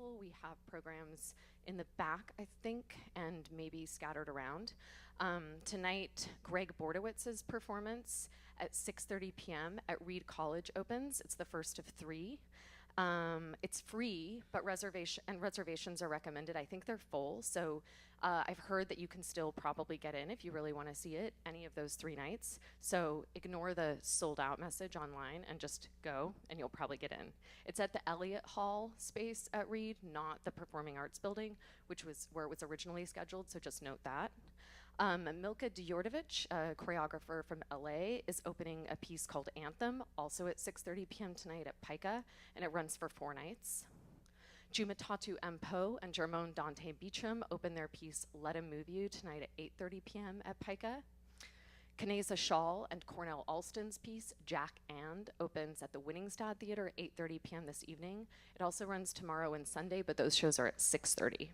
Festival. We have programs in the back, I think, and maybe scattered around. Tonight, Greg Bordowitz's performance at 6:30 p.m. at Reed College opens. It's the first of 3. It's free, but reservations are recommended. I think they're full, so I've heard that you can still probably get in if you really want to see it any of those 3 nights. So ignore the sold out message online and just go, and you'll probably get in. It's at the Elliott Hall space at Reed, not the Performing Arts Building, which was where it was originally scheduled, so just note that. Milka Djordjevic, a choreographer from LA, is opening a piece called Anthem, also at 6:30 p.m. tonight at PICA, and it runs for 4 nights. Jumatatu Mpo and Jermone Dante Beecham open their piece Let 'Em Move You tonight at 8:30 p.m. at PICA. Kaneza Shawl and Cornell Alston's piece Jack And opens at the Winningstad Theater at 8:30 p.m. this evening. It also runs tomorrow and Sunday, but those shows are at 6:30.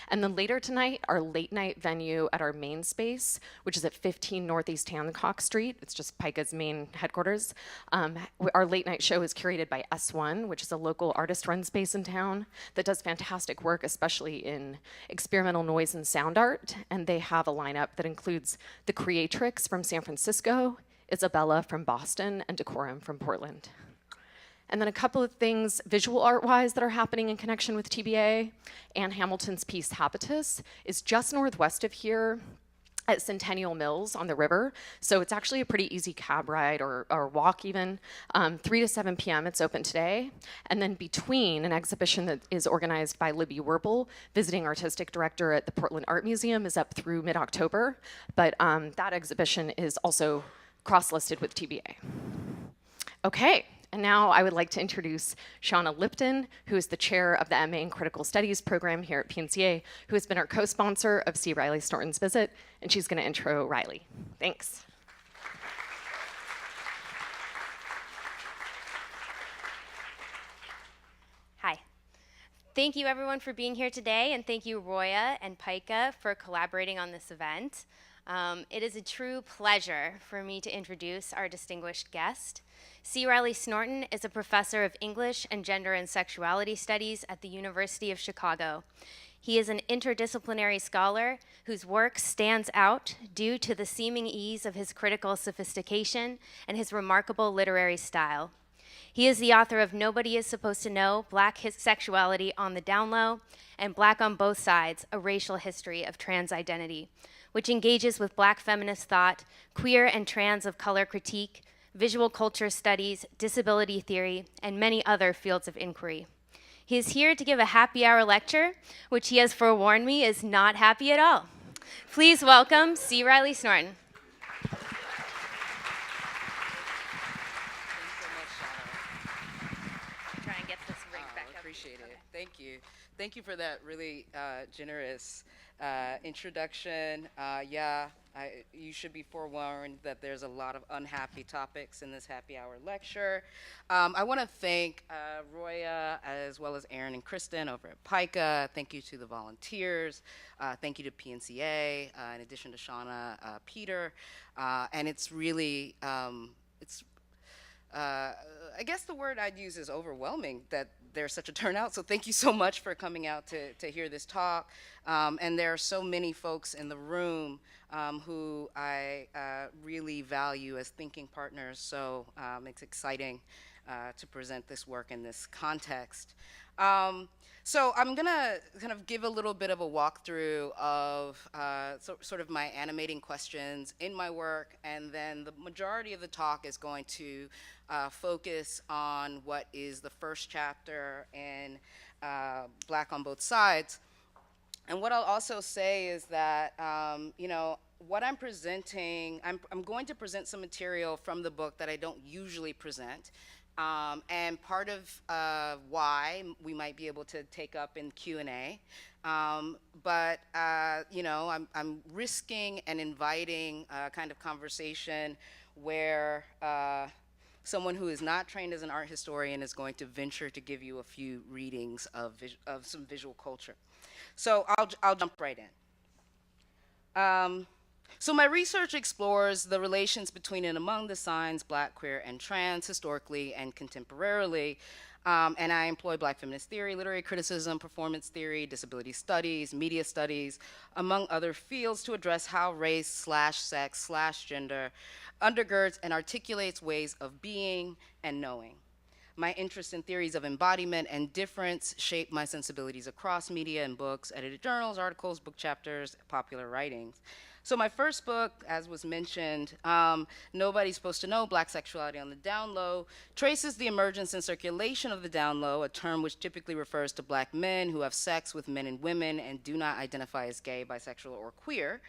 And then later tonight, our late night venue at our main space, which is at 15 Northeast Hancock Street. It's just PICA's main headquarters. Our late night show is curated by S1, which is a local artist-run space in town that does fantastic work, especially in experimental noise and sound art. And they have a lineup that includes The Creatrix from San Francisco, Isabella from Boston, and Decorum from Portland. And then a couple of things visual art-wise that are happening in connection with TBA. Anne Hamilton's piece Habitus is just northwest of here at Centennial Mills on the river. So it's actually a pretty easy cab ride or walk even. 3 to 7 p.m. it's open today. And then between an exhibition that is organized by Libby Werpel, visiting artistic director at the Portland Art Museum, is up through mid-October. But that exhibition is also cross-listed with TBA. Okay. And now I would like to introduce Shauna Lipton, who is the chair of the MA in Critical Studies program here at PNCA, who has been our co-sponsor of C. Riley Snorton's visit, and she's going to intro Riley. Thanks. Hi. Thank you everyone for being here today, and thank you Roya and PICA for collaborating on this event. It is a true pleasure for me to introduce our distinguished guest. C. Riley Snorton is a professor of English and Gender and Sexuality Studies at the University of Chicago. He is an interdisciplinary scholar whose work stands out due to the seeming ease of his critical sophistication and his remarkable literary style. He is the author of Nobody Is Supposed to Know, Black Sexuality on the Down Low, and Black on Both Sides, A Racial History of Trans Identity, which engages with Black feminist thought, queer and trans of color critique, visual culture studies, disability theory, and many other fields of inquiry. He is here to give a happy hour lecture, which he has forewarned me is not happy at all. Please welcome C. Riley Snorton. Try and get this rig back up. Appreciate it. Thank you. Thank you for that really generous introduction. You should be forewarned that there's a lot of unhappy topics in this happy hour lecture. I want to thank Roya as well as Aaron and Kristen over at PICA. Thank you to the volunteers. Thank you to PNCA, in addition to Shauna, Peter. And it's really, I guess the word I'd use is overwhelming that there's such a turnout, so thank you so much for coming out to hear this talk. And there are so many folks in the room who I really value as thinking partners, so it's exciting to present this work in this context. So I'm gonna kind of give a little bit of a walkthrough of sort of my animating questions in my work, and then the majority of the talk is going to focus on what is the first chapter in Black on Both Sides. And what I'll also say is that, what I'm presenting, I'm going to present some material from the book that I don't usually present. And part of why we might be able to take up in Q&A. But I'm risking and inviting a kind of conversation where someone who is not trained as an art historian is going to venture to give you a few readings of some visual culture. So I'll jump right in. So my research explores the relations between and among the signs Black, queer, and trans historically and contemporarily. And I employ Black feminist theory, literary criticism, performance theory, disability studies, media studies, among other fields, to address how race/sex/gender undergirds and articulates ways of being and knowing. My interest in theories of embodiment and difference shape my sensibilities across media and books, edited journals, articles, book chapters, popular writings. So my first book, as was mentioned, Nobody's Supposed to Know, Black Sexuality on the Down Low, traces the emergence and circulation of the down low, a term which typically refers to Black men who have sex with men and women and do not identify as gay, bisexual, or queer,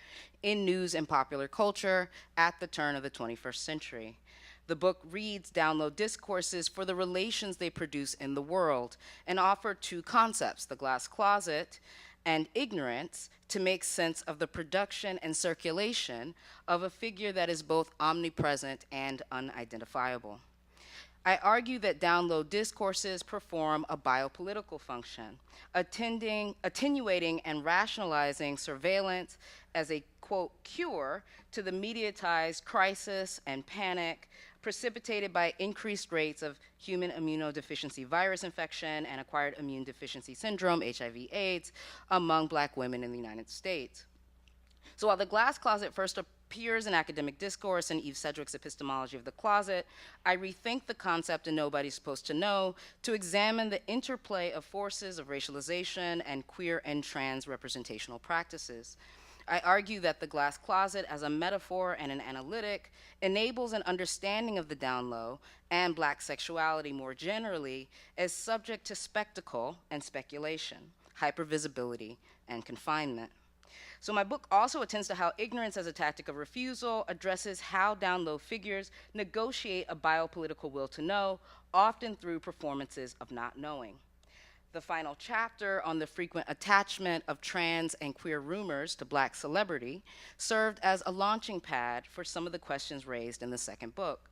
in news and popular culture at the turn of the 21st century. The book reads down low discourses for the relations they produce in the world and offer two concepts, the glass closet and ignorance, to make sense of the production and circulation of a figure that is both omnipresent and unidentifiable. I argue that down low discourses perform a biopolitical function, attenuating and rationalizing surveillance as a, quote, cure to the mediatized crisis and panic precipitated by increased rates of human immunodeficiency virus infection and acquired immune deficiency syndrome, HIV/AIDS, among Black women in the United States. So while the glass closet first appears in academic discourse in Eve Sedgwick's Epistemology of the Closet, I rethink the concept in Nobody's Supposed to Know to examine the interplay of forces of racialization and queer and trans representational practices. I argue that the glass closet as a metaphor and an analytic enables an understanding of the down low and Black sexuality more generally as subject to spectacle and speculation, hypervisibility and confinement. So my book also attends to how ignorance as a tactic of refusal addresses how down low figures negotiate a biopolitical will to know, often through performances of not knowing. The final chapter on the frequent attachment of trans and queer rumors to Black celebrity served as a launching pad for some of the questions raised in the second book.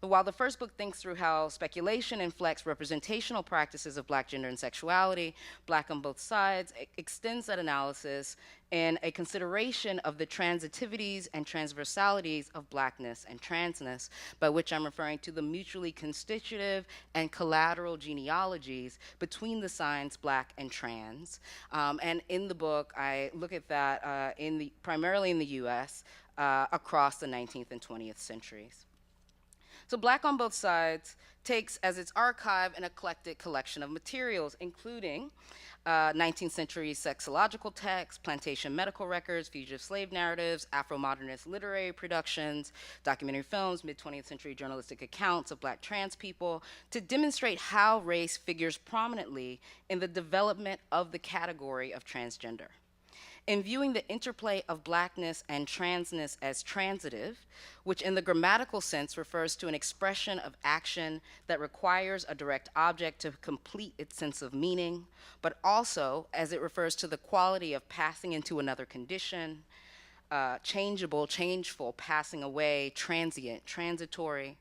While the first book thinks through how speculation inflects representational practices of Black gender and sexuality, Black on Both Sides extends that analysis in a consideration of the transitivities and transversalities of Blackness and transness, by which I'm referring to the mutually constitutive and collateral genealogies between the signs Black and trans. And in the book, I look at that primarily in the US across the 19th and 20th centuries. So Black on Both Sides takes as its archive an eclectic collection of materials, including 19th century sexological texts, plantation medical records, fugitive slave narratives, Afro-modernist literary productions, documentary films, mid-20th century journalistic accounts of Black trans people, to demonstrate how race figures prominently in the development of the category of transgender. In viewing the interplay of Blackness and transness as transitive, which in the grammatical sense refers to an expression of action that requires a direct object to complete its sense of meaning, but also as it refers to the quality of passing into another condition, changeable, changeful, passing away, transient, transitory.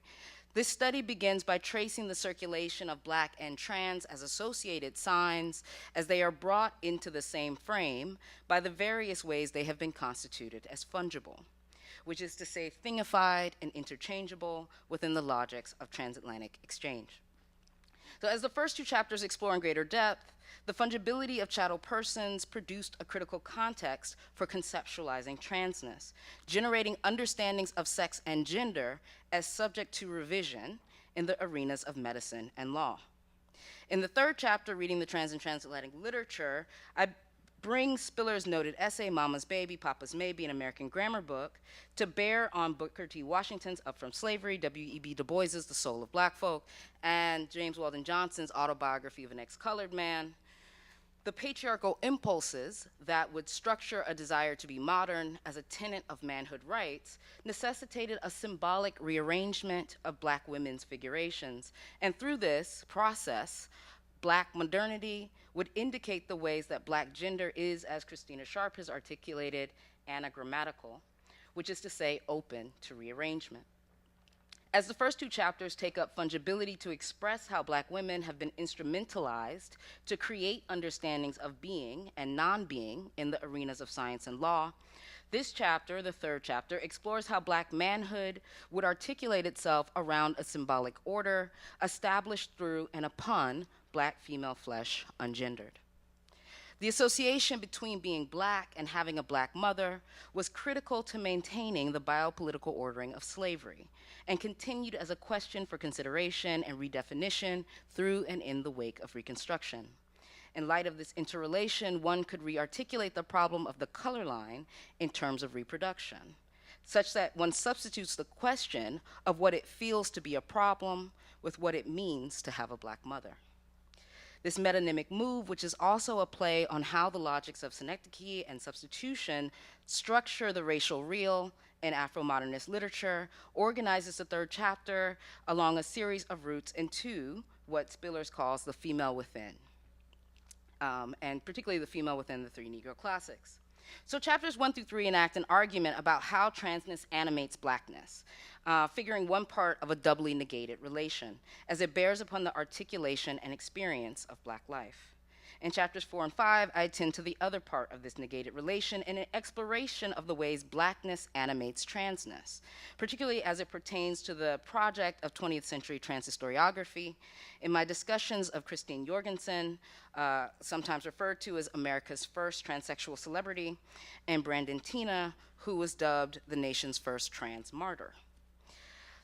This study begins by tracing the circulation of Black and trans as associated signs as they are brought into the same frame by the various ways they have been constituted as fungible, which is to say thingified and interchangeable within the logics of transatlantic exchange. So as the first two chapters explore in greater depth, the fungibility of chattel persons produced a critical context for conceptualizing transness, generating understandings of sex and gender as subject to revision in the arenas of medicine and law. In the third chapter, Reading the Trans and Transatlantic Literature, I bring Spiller's noted essay, Mama's Baby, Papa's Maybe, an American Grammar Book, to bear on Booker T. Washington's Up From Slavery, W.E.B. Du Bois's The Soul of Black Folk, and James Weldon Johnson's Autobiography of an Ex-Colored Man. The patriarchal impulses that would structure a desire to be modern as a tenet of manhood rights necessitated a symbolic rearrangement of Black women's figurations. And through this process, Black modernity would indicate the ways that Black gender is, as Christina Sharp has articulated, anagrammatical, which is to say open to rearrangement. As the first two chapters take up fungibility to express how Black women have been instrumentalized to create understandings of being and non-being in the arenas of science and law, This chapter, the third chapter, explores how Black manhood would articulate itself around a symbolic order established through and upon Black female flesh ungendered. The association between being Black and having a Black mother was critical to maintaining the biopolitical ordering of slavery and continued as a question for consideration and redefinition through and in the wake of Reconstruction. In light of this interrelation, one could re-articulate the problem of the color line in terms of reproduction, such that one substitutes the question of what it feels to be a problem with what it means to have a Black mother. This metonymic move, which is also a play on how the logics of synecdoche and substitution structure the racial real in Afro-modernist literature, organizes the third chapter along a series of routes into what Spillers calls the female within, and particularly the female within the three Negro classics. So chapters 1 through 3 enact an argument about how transness animates Blackness, figuring one part of a doubly negated relation, as it bears upon the articulation and experience of Black life. In chapters 4 and 5, I attend to the other part of this negated relation in an exploration of the ways Blackness animates transness, particularly as it pertains to the project of 20th century transhistoriography. In my discussions of Christine Jorgensen, sometimes referred to as America's first transsexual celebrity, and Brandon Tina, who was dubbed the nation's first trans martyr.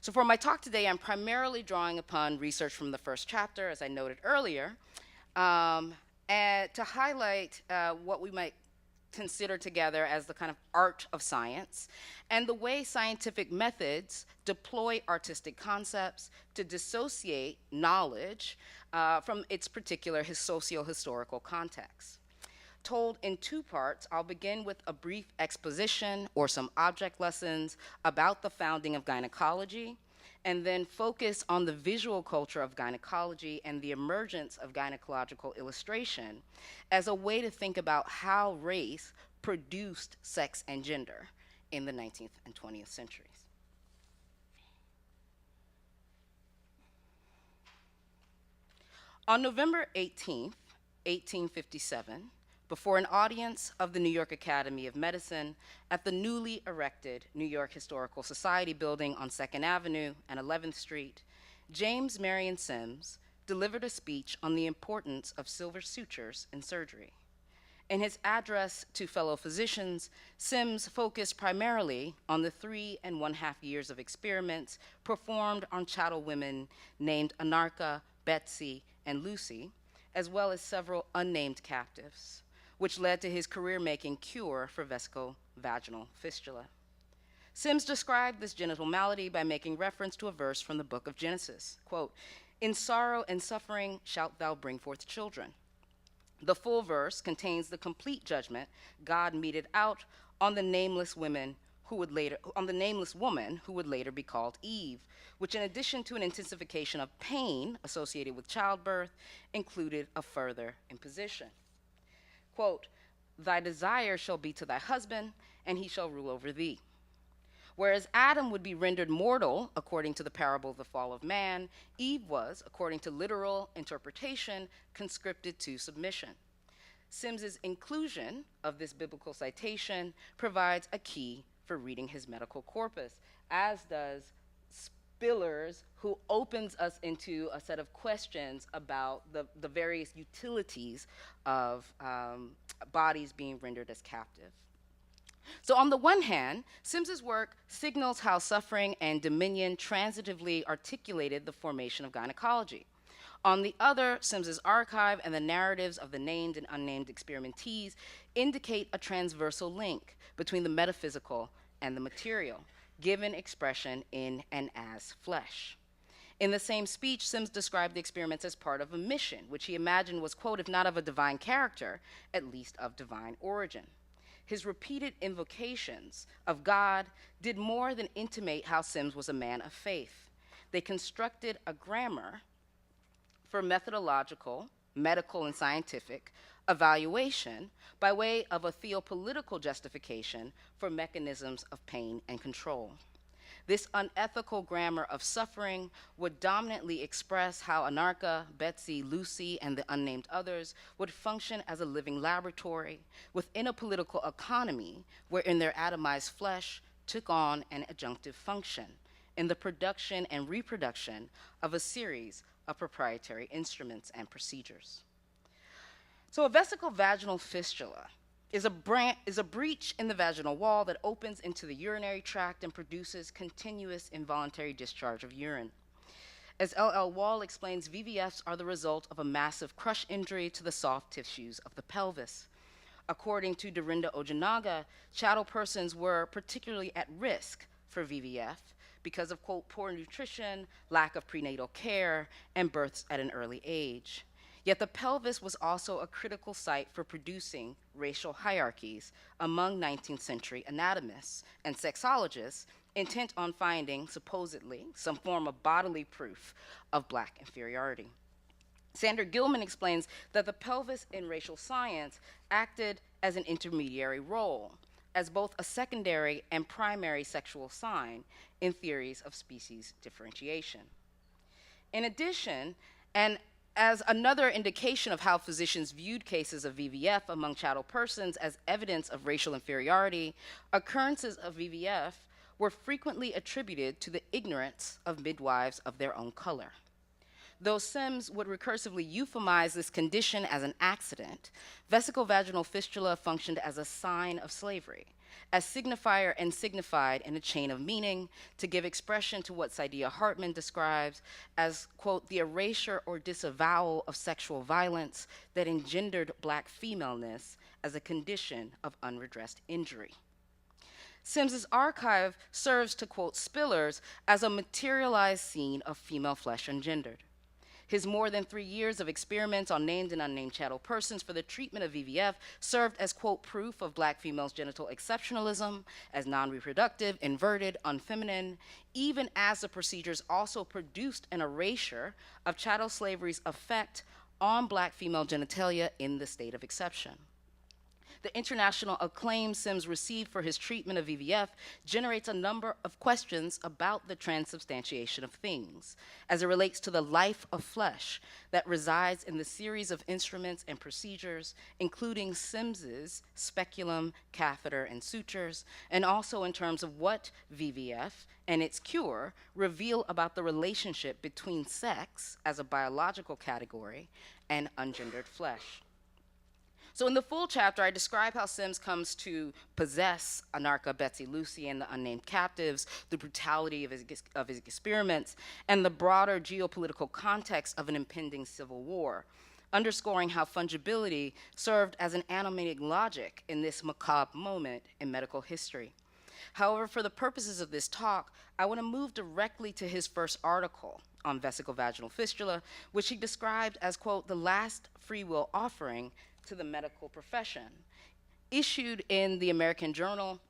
So for my talk today, I'm primarily drawing upon research from the first chapter, as I noted earlier, and to highlight what we might consider together as the kind of art of science and the way scientific methods deploy artistic concepts to dissociate knowledge from its particular socio-historical context. Told in two parts, I'll begin with a brief exposition or some object lessons about the founding of gynecology, and then focus on the visual culture of gynecology and the emergence of gynecological illustration as a way to think about how race produced sex and gender in the 19th and 20th centuries. On November 18th, 1857, before an audience of the New York Academy of Medicine at the newly erected New York Historical Society building on 2nd Avenue and 11th Street, James Marion Sims delivered a speech on the importance of silver sutures in surgery. In his address to fellow physicians, Sims focused primarily on the 3.5 years of experiments performed on chattel women named Anarcha, Betsy, and Lucy, as well as several unnamed captives, which led to his career-making cure for vesico-vaginal fistula. Sims described this genital malady by making reference to a verse from the book of Genesis, quote, "In sorrow and suffering shalt thou bring forth children." The full verse contains the complete judgment God meted out on the nameless woman who would later be called Eve, which in addition to an intensification of pain associated with childbirth, included a further imposition. Quote, "Thy desire shall be to thy husband, and he shall rule over thee." Whereas Adam would be rendered mortal according to the parable of the fall of man, Eve was, according to literal interpretation, conscripted to submission. Sims's inclusion of this biblical citation provides a key for reading his medical corpus, as does Spillers, who opens us into a set of questions about the various utilities of bodies being rendered as captive. So on the one hand, Sims's work signals how suffering and dominion transitively articulated the formation of gynecology. On the other, Sims's archive and the narratives of the named and unnamed experimentees indicate a transversal link between the metaphysical and the material, given expression in and as flesh. In the same speech, Sims described the experiments as part of a mission, which he imagined was, quote, "if not of a divine character, at least of divine origin." His repeated invocations of God did more than intimate how Sims was a man of faith. They constructed a grammar for methodological, medical, and scientific evaluation by way of a theopolitical justification for mechanisms of pain and control. This unethical grammar of suffering would dominantly express how Anarcha, Betsy, Lucy, and the unnamed others would function as a living laboratory within a political economy wherein their atomized flesh took on an adjunctive function in the production and reproduction of a series of proprietary instruments and procedures. So a vesicovaginal fistula is a breach in the vaginal wall that opens into the urinary tract and produces continuous involuntary discharge of urine. As L.L. Wall explains, VVFs are the result of a massive crush injury to the soft tissues of the pelvis. According to Dorinda Ojinaga, chattel persons were particularly at risk for VVF because of, quote, poor nutrition, lack of prenatal care, and births at an early age. Yet the pelvis was also a critical site for producing racial hierarchies among 19th century anatomists and sexologists intent on finding, supposedly, some form of bodily proof of Black inferiority. Sandra Gilman explains that the pelvis in racial science acted as an intermediary role, as both a secondary and primary sexual sign in theories of species differentiation. In addition, and as another indication of how physicians viewed cases of VVF among chattel persons as evidence of racial inferiority, occurrences of VVF were frequently attributed to the ignorance of midwives of their own color. Though Sims would recursively euphemize this condition as an accident, vesicovaginal fistula functioned as a sign of slavery, as signifier and signified in a chain of meaning to give expression to what Saidiya Hartman describes as, quote, the erasure or disavowal of sexual violence that engendered Black femaleness as a condition of unredressed injury. Sims's archive serves to quote Spillers as a materialized scene of female flesh engendered. His more than 3 years of experiments on named and unnamed chattel persons for the treatment of VVF served as, quote, proof of Black females' genital exceptionalism, as non-reproductive, inverted, unfeminine, even as the procedures also produced an erasure of chattel slavery's effect on Black female genitalia in the state of exception. The international acclaim Sims received for his treatment of VVF generates a number of questions about the transubstantiation of things as it relates to the life of flesh that resides in the series of instruments and procedures, including Sims's speculum, catheter, and sutures, and also in terms of what VVF and its cure reveal about the relationship between sex as a biological category and ungendered flesh. So in the full chapter, I describe how Sims comes to possess Anarcha, Betsy, Lucy, and the unnamed captives, the brutality of his experiments, and the broader geopolitical context of an impending civil war, underscoring how fungibility served as an animating logic in this macabre moment in medical history. However, for the purposes of this talk, I want to move directly to his first article on vesicovaginal fistula, which he described as, quote, the last free will offering to the medical profession, issued in the American Journal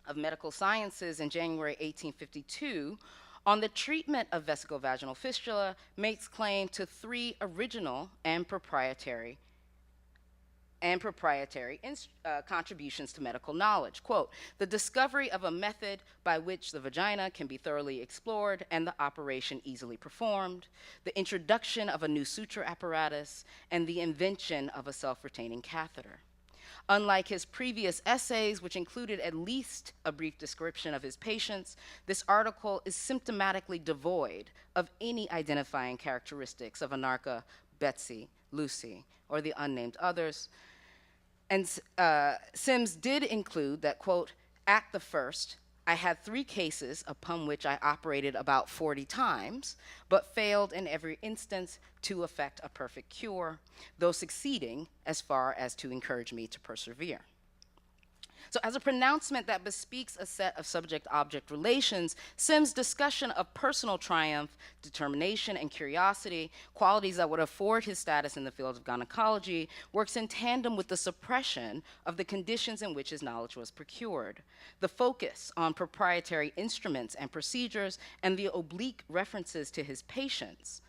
of Medical Sciences in January 1852, on the treatment of vesicovaginal fistula, makes claim to 3 original and proprietary contributions to medical knowledge. Quote, the discovery of a method by which the vagina can be thoroughly explored and the operation easily performed, the introduction of a new suture apparatus, and the invention of a self-retaining catheter. Unlike his previous essays, which included at least a brief description of his patients, this article is symptomatically devoid of any identifying characteristics of Anarcha, Betsy, Lucy, or the unnamed others. And Sims did include that, quote, at the first, I had 3 cases upon which I operated about 40 times, but failed in every instance to effect a perfect cure, though succeeding as far as to encourage me to persevere. So as a pronouncement that bespeaks a set of subject-object relations, Sims' discussion of personal triumph, determination, and curiosity, qualities that would afford his status in the field of gynecology, works in tandem with the suppression of the conditions in which his knowledge was procured, the focus on proprietary instruments and procedures, and the oblique references to his patients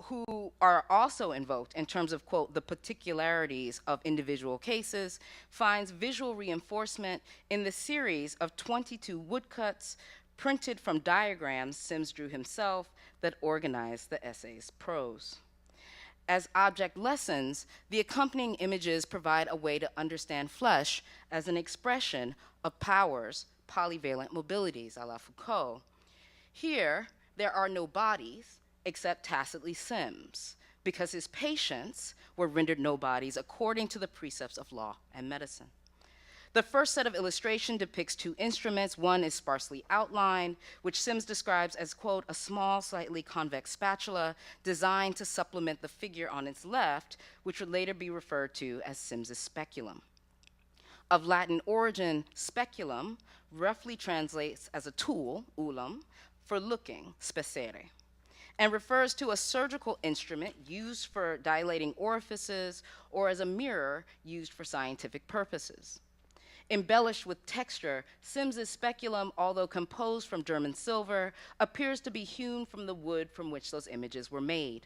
who are also invoked in terms of, quote, the particularities of individual cases, finds visual reinforcement in the series of 22 woodcuts printed from diagrams Sims drew himself that organized the essay's prose. As object lessons, the accompanying images provide a way to understand flesh as an expression of power's polyvalent mobilities, a la Foucault. Here, there are no bodies except tacitly Sims, because his patients were rendered no bodies according to the precepts of law and medicine. The first set of illustration depicts two instruments. One is sparsely outlined, which Sims describes as, quote, a small, slightly convex spatula designed to supplement the figure on its left, which would later be referred to as Sims's speculum. Of Latin origin, speculum roughly translates as a tool, ulum, for looking, specere, and refers to a surgical instrument used for dilating orifices or as a mirror used for scientific purposes. Embellished with texture, Sims's speculum, although composed from German silver, appears to be hewn from the wood from which those images were made.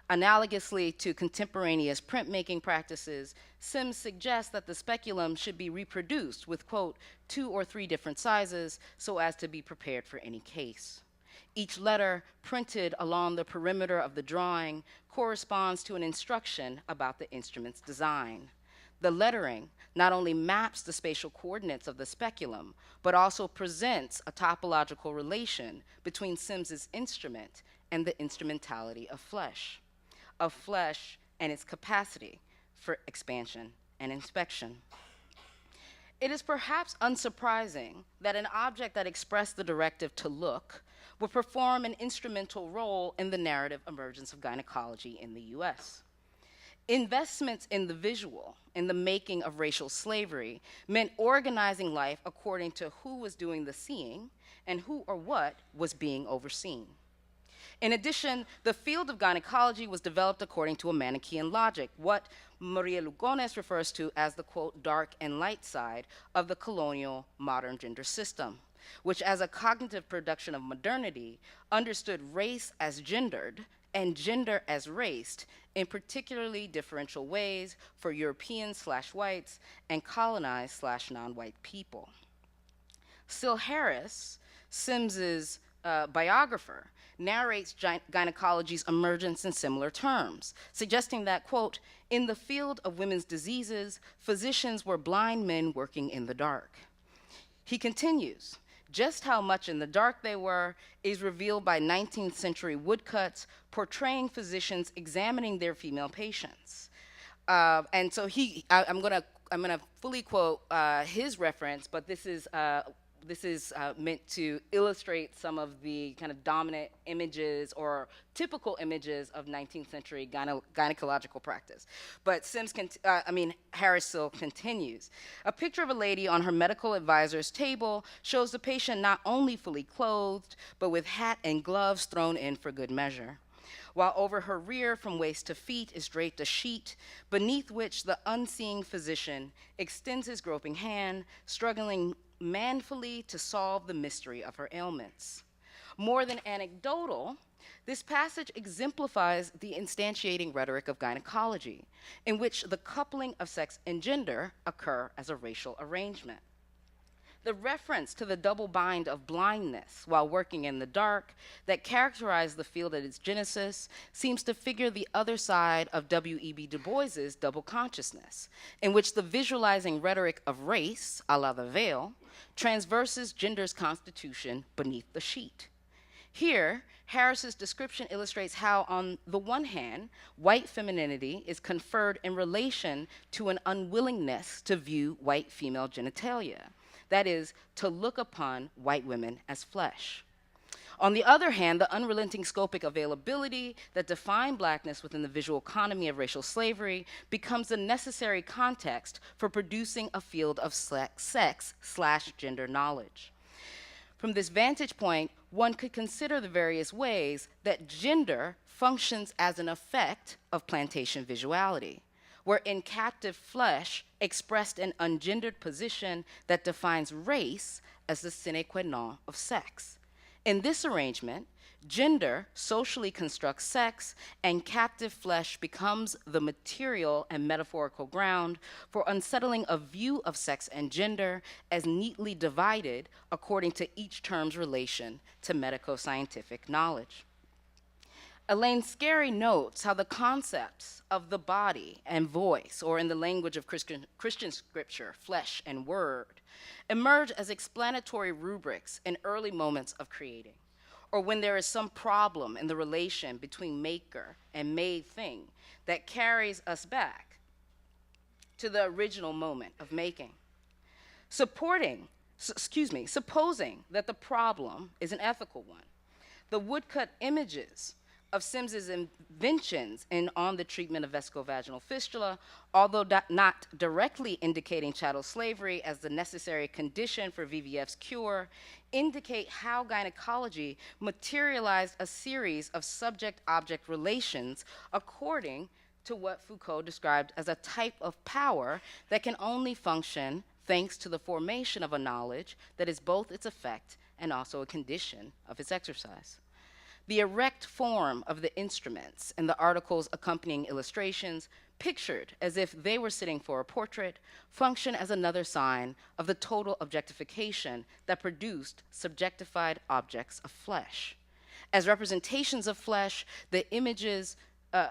Analogously to contemporaneous printmaking practices, Sims suggests that the speculum should be reproduced with, quote, 2 or 3 different sizes so as to be prepared for any case. Each letter printed along the perimeter of the drawing corresponds to an instruction about the instrument's design. The lettering not only maps the spatial coordinates of the speculum, but also presents a topological relation between Sims's instrument and the instrumentality of flesh and its capacity for expansion and inspection. It is perhaps unsurprising that an object that expressed the directive to look would perform an instrumental role in the narrative emergence of gynecology in the US. Investments in the visual, in the making of racial slavery, meant organizing life according to who was doing the seeing and who or what was being overseen. In addition, the field of gynecology was developed according to a Manichaean logic, what Maria Lugones refers to as the, quote, dark and light side of the colonial modern gender system, which as a cognitive production of modernity understood race as gendered and gender as raced in particularly differential ways for European/whites and colonized/non-white people. Syl Harris, Sims's biographer, narrates gynecology's emergence in similar terms, suggesting that, quote, in the field of women's diseases, physicians were blind men working in the dark. He continues, just how much in the dark they were is revealed by 19th century woodcuts portraying physicians examining their female patients. And so I'm gonna fully quote his reference, but this is meant to illustrate some of the kind of dominant images or typical images of 19th century gynecological practice. But Harris still continues. A picture of a lady on her medical advisor's table shows the patient not only fully clothed, but with hat and gloves thrown in for good measure, while over her rear from waist to feet is draped a sheet, beneath which the unseeing physician extends his groping hand, struggling manfully to solve the mystery of her ailments. More than anecdotal, this passage exemplifies the instantiating rhetoric of gynecology, in which the coupling of sex and gender occur as a racial arrangement. The reference to the double bind of blindness while working in the dark that characterized the field at its genesis seems to figure the other side of W.E.B. Du Bois's double consciousness, in which the visualizing rhetoric of race, a la the veil, transverses gender's constitution beneath the sheet. Here, Harris's description illustrates how, on the one hand, white femininity is conferred in relation to an unwillingness to view white female genitalia, that is, to look upon white women as flesh. On the other hand, the unrelenting scopic availability that defined blackness within the visual economy of racial slavery becomes the necessary context for producing a field of sex/gender knowledge. From this vantage point, one could consider the various ways that gender functions as an effect of plantation visuality, where in captive flesh expressed an ungendered position that defines race as the sine qua non of sex. In this arrangement, gender socially constructs sex, and captive flesh becomes the material and metaphorical ground for unsettling a view of sex and gender as neatly divided according to each term's relation to medico-scientific knowledge. Elaine Scarry notes how the concepts of the body and voice, or in the language of Christian scripture, flesh and word, emerge as explanatory rubrics in early moments of creating, or when there is some problem in the relation between maker and made thing that carries us back to the original moment of making. Supposing that the problem is an ethical one, the woodcut images of Sims's inventions on the treatment of vesicovaginal fistula, although not directly indicating chattel slavery as the necessary condition for VVF's cure, indicate how gynecology materialized a series of subject-object relations according to what Foucault described as a type of power that can only function thanks to the formation of a knowledge that is both its effect and also a condition of its exercise. The erect form of the instruments and the article's accompanying illustrations, pictured as if they were sitting for a portrait, function as another sign of the total objectification that produced subjectified objects of flesh. As representations of flesh, the images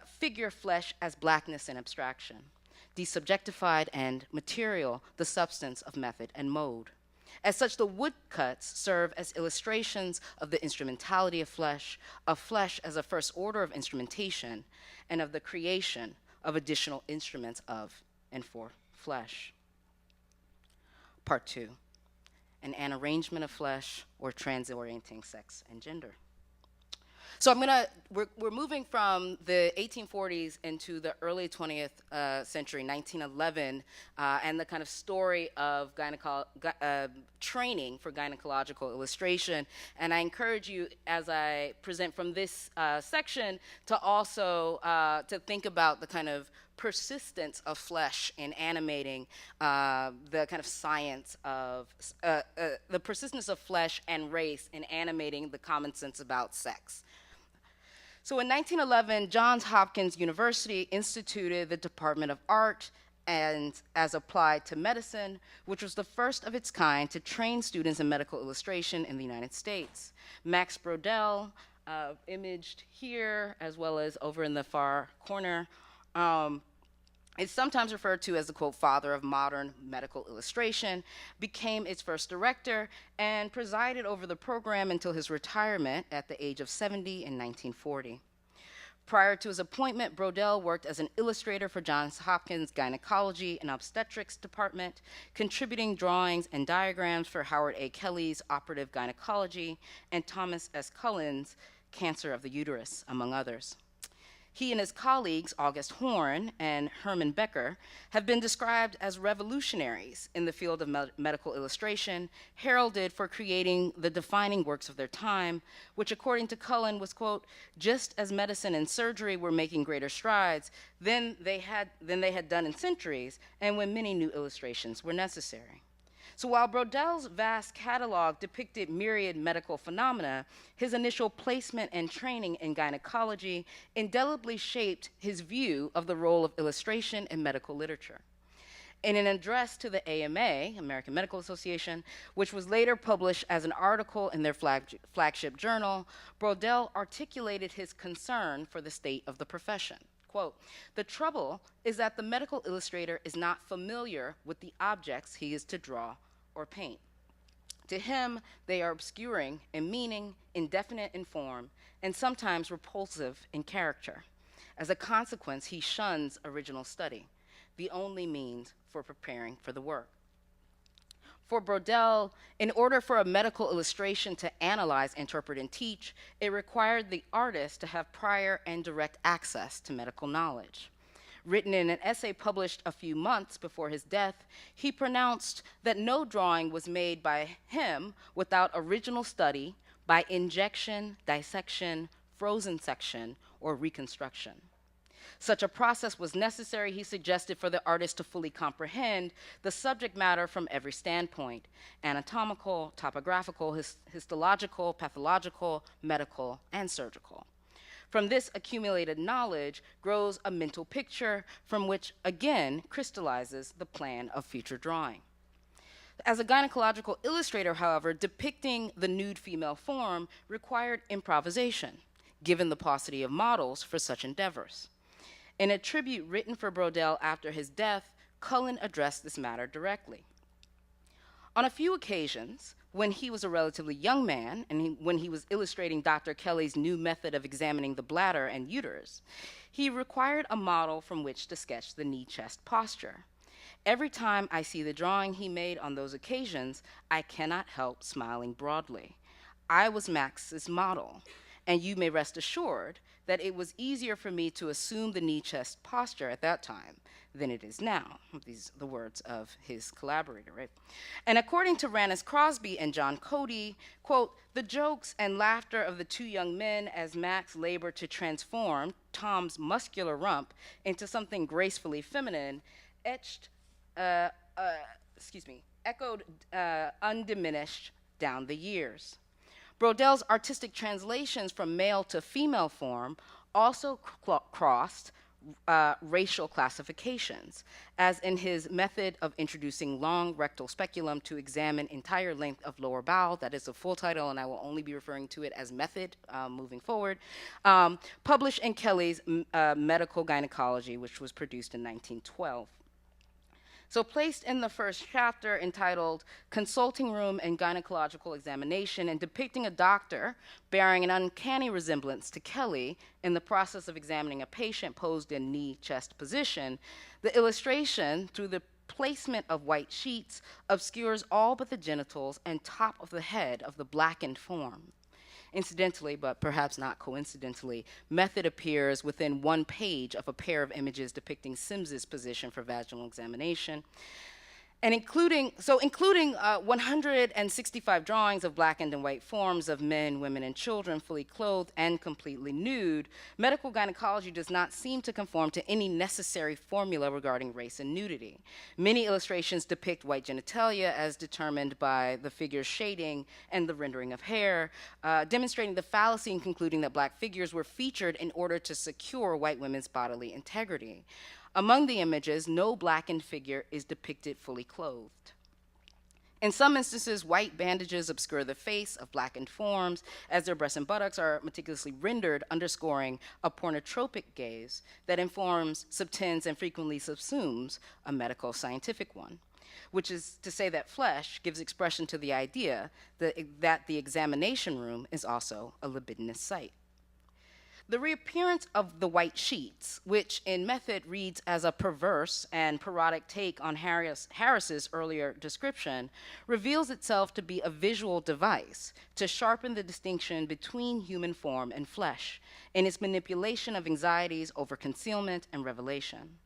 figure flesh as blackness and abstraction, desubjectified and material, the substance of method and mode. As such, the woodcuts serve as illustrations of the instrumentality of flesh as a first order of instrumentation, and of the creation of additional instruments of and for flesh. Part 2, an arrangement of flesh or transorienting sex and gender. So we're moving from the 1840s into the early 20th century, 1911, and the kind of story of training for gynecological illustration. And I encourage you, as I present from this section, to also to think about the kind of persistence of flesh in animating the kind of science of, the persistence of flesh and race in animating the common sense about sex. So in 1911, Johns Hopkins University instituted the Department of Art and as applied to medicine, which was the first of its kind to train students in medical illustration in the United States. Max Brodel, imaged here, as well as over in the far corner, is sometimes referred to as the, quote, father of modern medical illustration, became its first director, and presided over the program until his retirement at the age of 70 in 1940. Prior to his appointment, Brodel worked as an illustrator for Johns Hopkins Gynecology and Obstetrics Department, contributing drawings and diagrams for Howard A. Kelly's Operative Gynecology and Thomas S. Cullen's Cancer of the Uterus, among others. He and his colleagues, August Horn and Herman Becker, have been described as revolutionaries in the field of medical illustration, heralded for creating the defining works of their time, which according to Cullen was, quote, just as medicine and surgery were making greater strides than they had done in centuries, and when many new illustrations were necessary. So while Brodel's vast catalog depicted myriad medical phenomena, his initial placement and training in gynecology indelibly shaped his view of the role of illustration in medical literature. In an address to the AMA, American Medical Association, which was later published as an article in their flagship journal, Brodel articulated his concern for the state of the profession. Quote, the trouble is that the medical illustrator is not familiar with the objects he is to draw or paint. To him, they are obscuring in meaning, indefinite in form, and sometimes repulsive in character. As a consequence, he shuns original study, the only means for preparing for the work. For Brodel, in order for a medical illustration to analyze, interpret, and teach, it required the artist to have prior and direct access to medical knowledge. Written in an essay published a few months before his death, he pronounced that no drawing was made by him without original study, by injection, dissection, frozen section, or reconstruction. Such a process was necessary, he suggested, for the artist to fully comprehend the subject matter from every standpoint: anatomical, topographical, histological, pathological, medical, and surgical. From this accumulated knowledge grows a mental picture from which, again, crystallizes the plan of future drawing. As a gynecological illustrator, however, depicting the nude female form required improvisation, given the paucity of models for such endeavors. In a tribute written for Brodel after his death, Cullen addressed this matter directly. On a few occasions, when he was a relatively young man and when he was illustrating Dr. Kelly's new method of examining the bladder and uterus, he required a model from which to sketch the knee-chest posture. Every time I see the drawing he made on those occasions, I cannot help smiling broadly. I was Max's model, and you may rest assured that it was easier for me to assume the knee-chest posture at that time than it is now. These are the words of his collaborator, right? And according to Rannis Crosby and John Cody, quote, "The jokes and laughter of the two young men as Max labored to transform Tom's muscular rump into something gracefully feminine echoed undiminished down the years." Brodel's artistic translations from male to female form also crossed racial classifications, as in his method of introducing long rectal speculum to examine entire length of lower bowel. That is a full title, and I will only be referring to it as method moving forward, published in Kelly's Medical Gynecology, which was produced in 1912. So placed in the first chapter, entitled Consulting Room and Gynecological Examination, and depicting a doctor bearing an uncanny resemblance to Kelly in the process of examining a patient posed in knee-chest position, the illustration, through the placement of white sheets, obscures all but the genitals and top of the head of the blackened form. Incidentally, but perhaps not coincidentally, method appears within one page of a pair of images depicting Sims's position for vaginal examination. And including 165 drawings of blackened and white forms of men, women, and children fully clothed and completely nude, medical gynecology does not seem to conform to any necessary formula regarding race and nudity. Many illustrations depict white genitalia as determined by the figure's shading and the rendering of hair, demonstrating the fallacy in concluding that black figures were featured in order to secure white women's bodily integrity. Among the images, no blackened figure is depicted fully clothed. In some instances, white bandages obscure the face of blackened forms, as their breasts and buttocks are meticulously rendered, underscoring a pornotropic gaze that informs, subtends, and frequently subsumes a medical scientific one, which is to say that flesh gives expression to the idea that the examination room is also a libidinous site. The reappearance of the white sheets, which in method reads as a perverse and parodic take on Harris's earlier description, reveals itself to be a visual device to sharpen the distinction between human form and flesh in its manipulation of anxieties over concealment and revelation.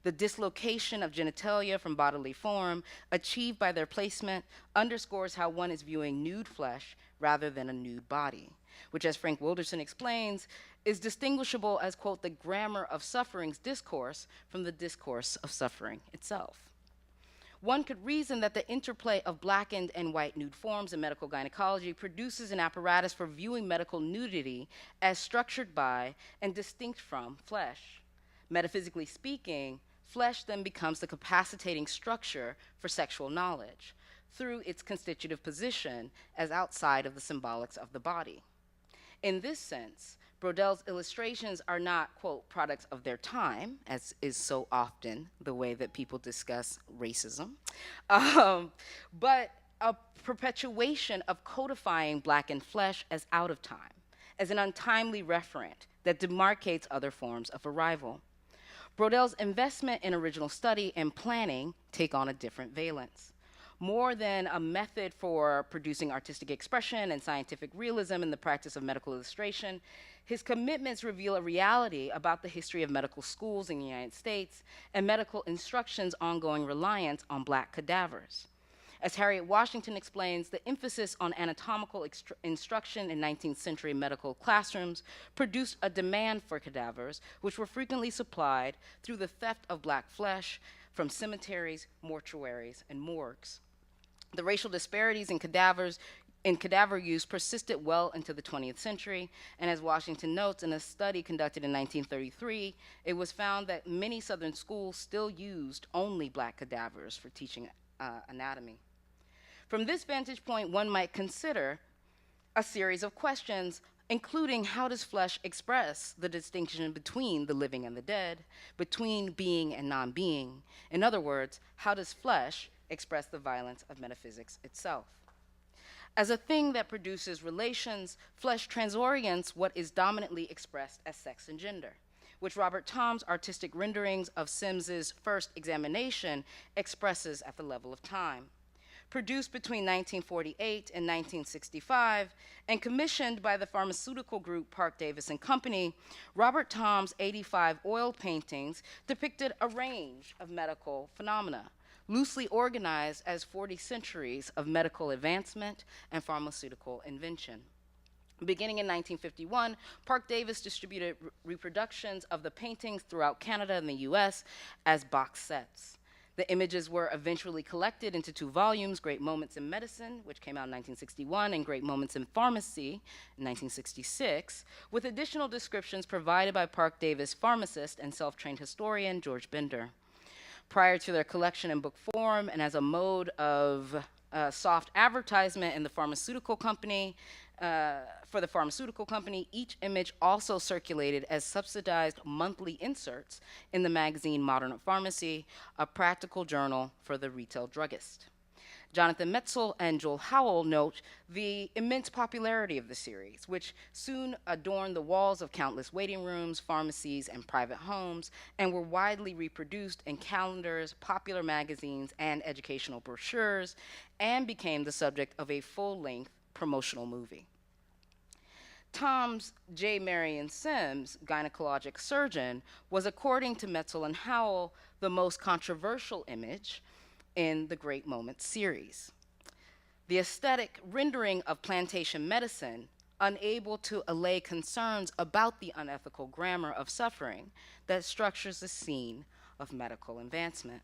The dislocation of genitalia from bodily form, achieved by their placement, underscores how one is viewing nude flesh rather than a nude body, which, as Frank Wilderson explains, is distinguishable as, quote, the grammar of suffering's discourse from the discourse of suffering itself. One could reason that the interplay of blackened and white nude forms in medical gynecology produces an apparatus for viewing medical nudity as structured by and distinct from flesh. Metaphysically speaking, flesh then becomes the capacitating structure for sexual knowledge through its constitutive position as outside of the symbolics of the body. In this sense, Brodel's illustrations are not, quote, products of their time, as is so often the way that people discuss racism, but a perpetuation of codifying blackened flesh as out of time, as an untimely referent that demarcates other forms of arrival. Brodel's investment in original study and planning take on a different valence. More than a method for producing artistic expression and scientific realism in the practice of medical illustration, his commitments reveal a reality about the history of medical schools in the United States and medical instruction's ongoing reliance on black cadavers. As Harriet Washington explains, the emphasis on anatomical instruction in 19th century medical classrooms produced a demand for cadavers, which were frequently supplied through the theft of black flesh from cemeteries, mortuaries, and morgues. The racial disparities in cadaver use persisted well into the 20th century, and as Washington notes in a study conducted in 1933, it was found that many Southern schools still used only black cadavers for teaching anatomy. From this vantage point, one might consider a series of questions, including how does flesh express the distinction between the living and the dead, between being and non-being? In other words, how does flesh express the violence of metaphysics itself? As a thing that produces relations, flesh transorients what is dominantly expressed as sex and gender, which Robert Thom's artistic renderings of Sims's first examination expresses at the level of time. Produced between 1948 and 1965, and commissioned by the pharmaceutical group Parke Davis and Company, Robert Thom's 85 oil paintings depicted a range of medical phenomena, loosely organized as 40 centuries of medical advancement and pharmaceutical invention. Beginning in 1951, Parke Davis distributed reproductions of the paintings throughout Canada and the US as box sets. The images were eventually collected into 2 volumes, Great Moments in Medicine, which came out in 1961, and Great Moments in Pharmacy in 1966, with additional descriptions provided by Parke Davis pharmacist and self-trained historian George Bender. Prior to their collection in book form and as a mode of soft advertisement in the pharmaceutical company, for the pharmaceutical company, each image also circulated as subsidized monthly inserts in the magazine Modern Pharmacy, a practical journal for the retail druggist. Jonathan Metzl and Joel Howell note the immense popularity of the series, which soon adorned the walls of countless waiting rooms, pharmacies, and private homes, and were widely reproduced in calendars, popular magazines, and educational brochures, and became the subject of a full-length promotional movie. Thom's J. Marion Sims, gynecologic surgeon, was, according to Metzl and Howell, the most controversial image in the Great Moments series. The aesthetic rendering of plantation medicine, unable to allay concerns about the unethical grammar of suffering that structures the scene of medical advancement.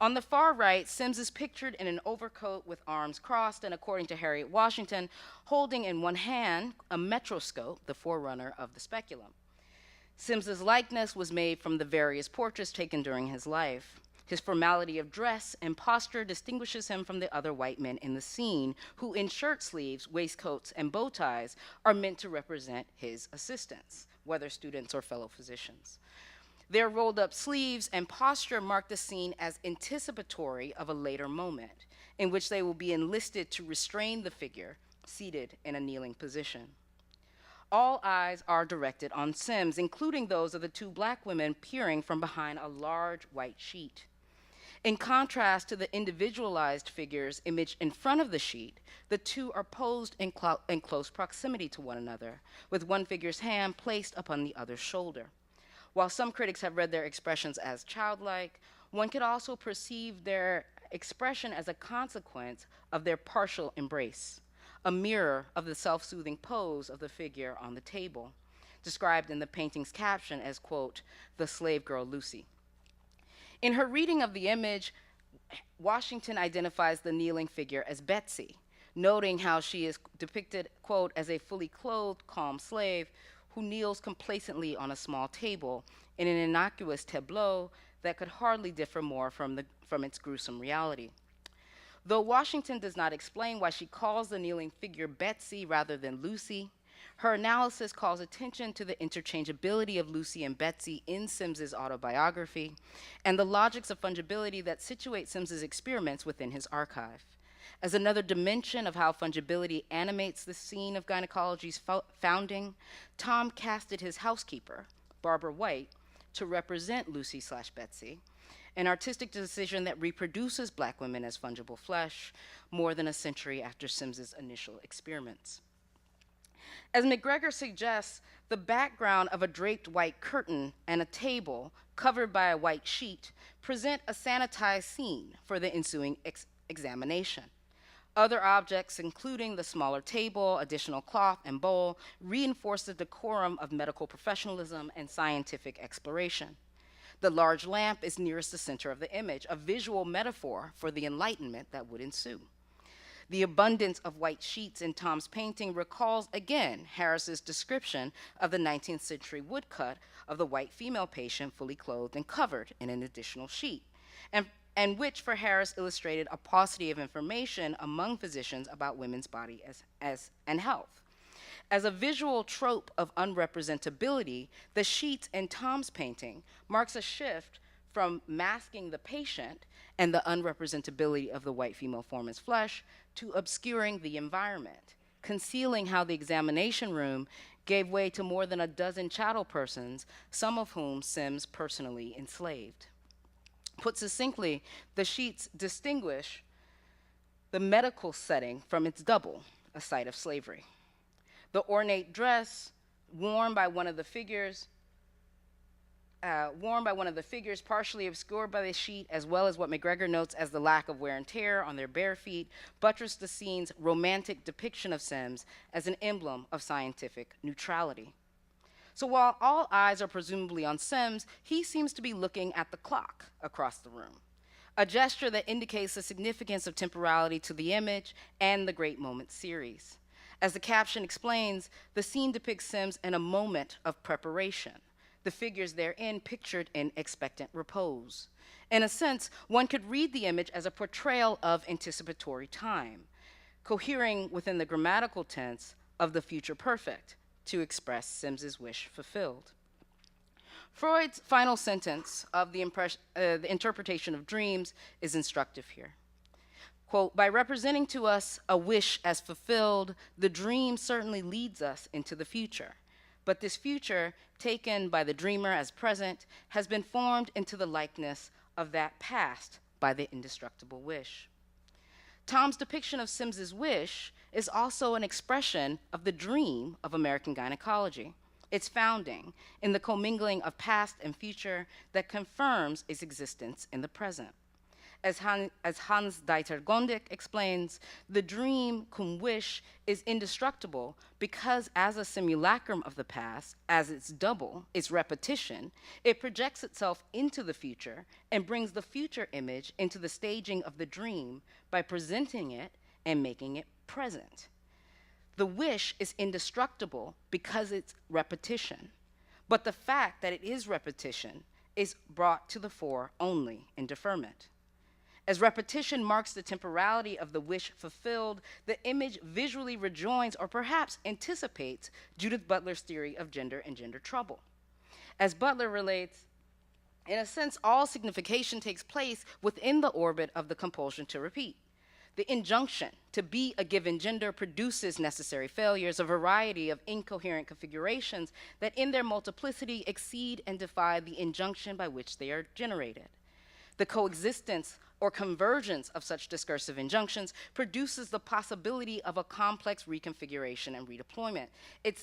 On the far right, Sims is pictured in an overcoat with arms crossed and, according to Harriet Washington, holding in one hand a metroscope, the forerunner of the speculum. Sims's likeness was made from the various portraits taken during his life. His formality of dress and posture distinguishes him from the other white men in the scene, who in shirt sleeves, waistcoats, and bow ties are meant to represent his assistants, whether students or fellow physicians. Their rolled up sleeves and posture mark the scene as anticipatory of a later moment, in which they will be enlisted to restrain the figure seated in a kneeling position. All eyes are directed on Sims, including those of the 2 black women peering from behind a large white sheet. In contrast to the individualized figures imaged in front of the sheet, the 2 are posed in close proximity to one another, with one figure's hand placed upon the other's shoulder. While some critics have read their expressions as childlike, one could also perceive their expression as a consequence of their partial embrace, a mirror of the self-soothing pose of the figure on the table, described in the painting's caption as, quote, "the slave girl Lucy." In her reading of the image, Washington identifies the kneeling figure as Betsy, noting how she is depicted, quote, as a fully clothed, calm slave who kneels complacently on a small table in an innocuous tableau that could hardly differ more from its gruesome reality. Though Washington does not explain why she calls the kneeling figure Betsy rather than Lucy, her analysis calls attention to the interchangeability of Lucy and Betsy in Sims's autobiography and the logics of fungibility that situate Sims's experiments within his archive. As another dimension of how fungibility animates the scene of gynecology's founding, Thom casted his housekeeper, Barbara White, to represent Lucy/Betsy, an artistic decision that reproduces black women as fungible flesh more than a century after Sims's initial experiments. As McGregor suggests, the background of a draped white curtain and a table covered by a white sheet present a sanitized scene for the ensuing examination. Other objects, including the smaller table, additional cloth, and bowl, reinforce the decorum of medical professionalism and scientific exploration. The large lamp is nearest the center of the image, a visual metaphor for the enlightenment that would ensue. The abundance of white sheets in Tom's painting recalls again Harris's description of the 19th century woodcut of the white female patient fully clothed and covered in an additional sheet, and which for Harris illustrated a paucity of information among physicians about women's body and health. As a visual trope of unrepresentability, the sheets in Tom's painting marks a shift from masking the patient and the unrepresentability of the white female form as flesh to obscuring the environment, concealing how the examination room gave way to more than a dozen chattel persons, some of whom Sims personally enslaved. Put succinctly, the sheets distinguish the medical setting from its double, a site of slavery. The ornate dress worn by one of the figures, partially obscured by the sheet, as well as what McGregor notes as the lack of wear and tear on their bare feet, buttress the scene's romantic depiction of Sims as an emblem of scientific neutrality. So while all eyes are presumably on Sims, he seems to be looking at the clock across the room, a gesture that indicates the significance of temporality to the image and the Great Moments series. As the caption explains, the scene depicts Sims in a moment of preparation, the figures therein pictured in expectant repose. In a sense, one could read the image as a portrayal of anticipatory time, cohering within the grammatical tense of the future perfect, to express Sims's wish fulfilled. Freud's final sentence of the interpretation of dreams is instructive here. Quote, by representing to us a wish as fulfilled, the dream certainly leads us into the future. But this future, taken by the dreamer as present, has been formed into the likeness of that past by the indestructible wish. Tom's depiction of Sims's wish is also an expression of the dream of American gynecology, its founding in the commingling of past and future that confirms its existence in the present. As Hans-Dieter Gondik explains, the dream cum wish is indestructible because as a simulacrum of the past, as its double, its repetition, it projects itself into the future and brings the future image into the staging of the dream by presenting it and making it present. The wish is indestructible because it's repetition, but the fact that it is repetition is brought to the fore only in deferment. As repetition marks the temporality of the wish fulfilled, the image visually rejoins or perhaps anticipates Judith Butler's theory of gender and gender trouble. As Butler relates, in a sense, all signification takes place within the orbit of the compulsion to repeat. The injunction to be a given gender produces necessary failures, a variety of incoherent configurations that in their multiplicity exceed and defy the injunction by which they are generated. The coexistence or convergence of such discursive injunctions produces the possibility of a complex reconfiguration and redeployment. It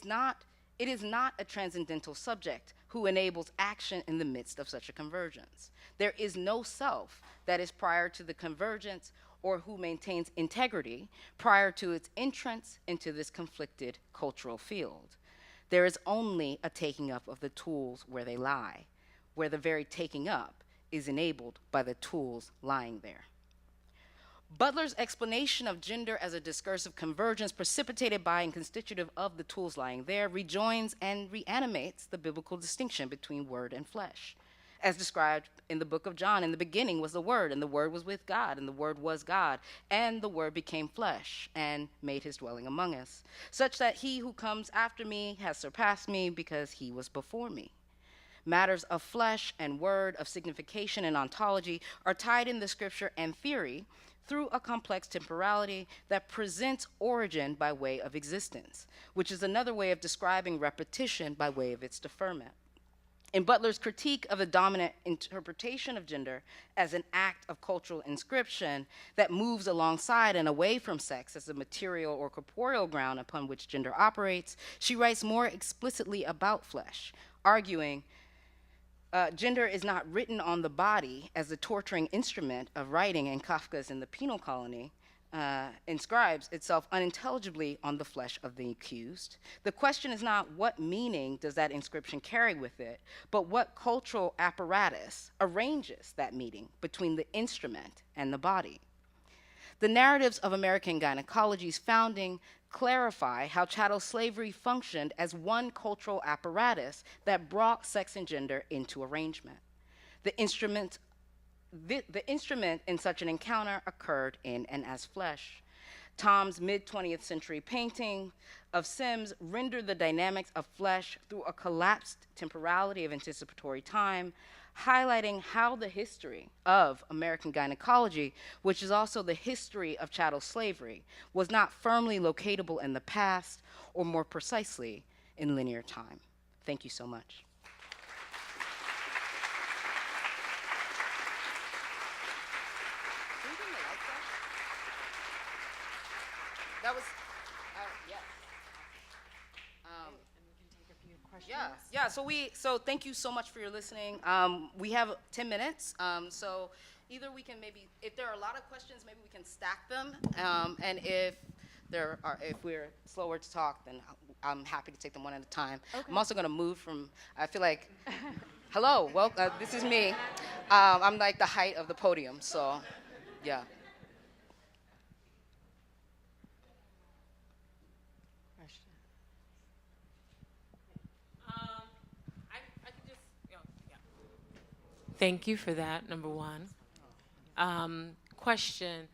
is not a transcendental subject who enables action in the midst of such a convergence. There is no self that is prior to the convergence or who maintains integrity prior to its entrance into this conflicted cultural field. There is only a taking up of the tools where they lie, where the very taking up is enabled by the tools lying there. Butler's explanation of gender as a discursive convergence precipitated by and constitutive of the tools lying there rejoins and reanimates the biblical distinction between word and flesh. As described in the book of John, in the beginning was the Word, and the Word was with God, and the Word was God, and the Word became flesh and made his dwelling among us, such that he who comes after me has surpassed me because he was before me. Matters of flesh and word, of signification and ontology are tied in the scripture and theory through a complex temporality that presents origin by way of existence, which is another way of describing repetition by way of its deferment. In Butler's critique of the dominant interpretation of gender as an act of cultural inscription that moves alongside and away from sex as a material or corporeal ground upon which gender operates, she writes more explicitly about flesh, arguing gender is not written on the body as the torturing instrument of writing in Kafka's In the Penal Colony inscribes itself unintelligibly on the flesh of the accused. The question is not what meaning does that inscription carry with it, but what cultural apparatus arranges that meaning between the instrument and the body. The narratives of American gynecology's founding clarify how chattel slavery functioned as one cultural apparatus that brought sex and gender into arrangement. The instrument in such an encounter occurred in and as flesh. Tom's mid-20th century painting of Sims rendered the dynamics of flesh through a collapsed temporality of anticipatory time, highlighting how the history of American gynecology, which is also the history of chattel slavery, was not firmly locatable in the past, or more precisely, in linear time. Thank you so much. That was, yes. And we can take a few questions. So thank you so much for your listening. We have 10 minutes, so either we can maybe, if there are a lot of questions, maybe we can stack them, and if we're slower to talk, then I'm happy to take them one at a time. Okay. I'm also gonna move from, I feel like, hello, well, this is me. I'm like the height of the podium, so, yeah. Thank you for that, number one. Question,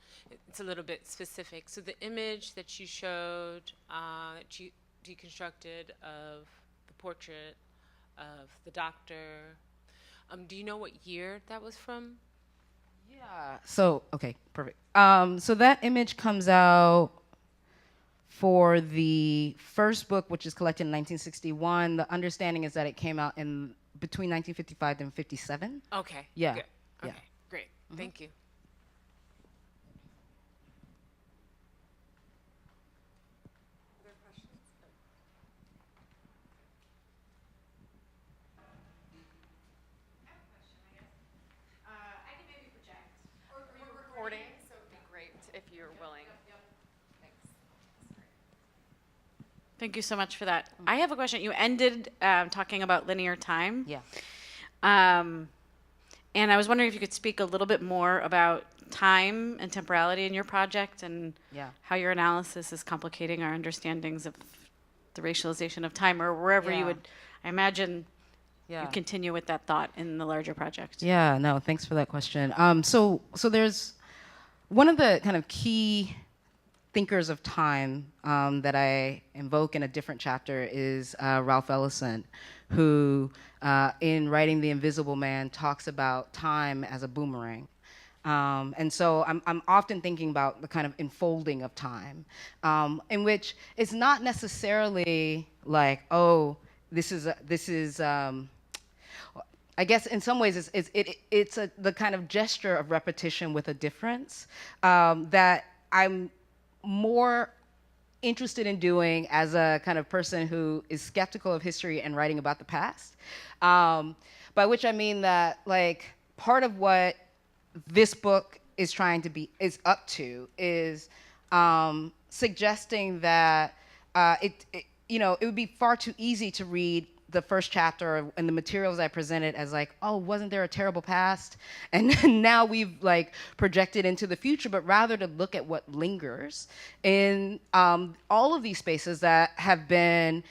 it's a little bit specific. So the image that you showed, that you deconstructed of the portrait of the doctor, do you know what year that was from? Yeah, so, okay, perfect. So that image comes out for the first book, which is collected in 1961. The understanding is that it came out in between 1955 and 57. Okay. Yeah. Good. Okay. Yeah. Great. Mm-hmm. Thank you. Other questions? I have a question, I guess. I can maybe project. Or are you recording? So it'd be great if you're willing. Yep. Thanks. Thank you so much for that. I have a question. You ended talking about linear time. Yeah. And I was wondering if you could speak a little bit more about time and temporality in your project and how your analysis is complicating our understandings of the racialization of time, or wherever you would, I imagine, you continue with that thought in the larger project. Yeah, no, thanks for that question. So there's one of the kind of key thinkers of time that I invoke in a different chapter is Ralph Ellison, who in writing The Invisible Man talks about time as a boomerang. And so I'm often thinking about the kind of enfolding of time, in which it's not necessarily like, oh, this is I guess in some ways it's the kind of gesture of repetition with a difference that I'm more interested in doing as a kind of person who is skeptical of history and writing about the past. By which I mean that, like, part of what this book is is up to is suggesting that it would be far too easy to read the first chapter and the materials I presented as like, oh, wasn't there a terrible past? And now we've like projected into the future, but rather to look at what lingers in all of these spaces that have been